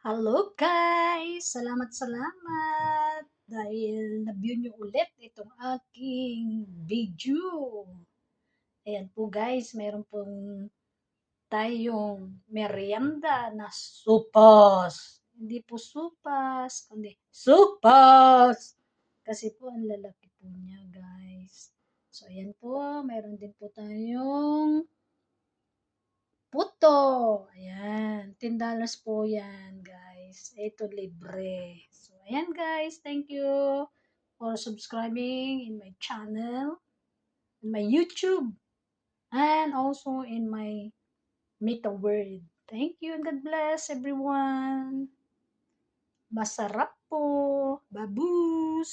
Hello guys! Salamat dahil na-view nyo ulit itong aking video. Ayan po guys, meron pong tayong merienda na sopas. Hindi po supas, kundi sopas! Kasi po ang lalaki po niya guys. So ayan po, meron din po tayong puto. Ayan. $10 po yan, guys. Ito, libre. So, ayan, guys. Thank you for subscribing in my channel, in my YouTube, and also in my Meta World. Thank you and God bless everyone. Masarap po. Babus!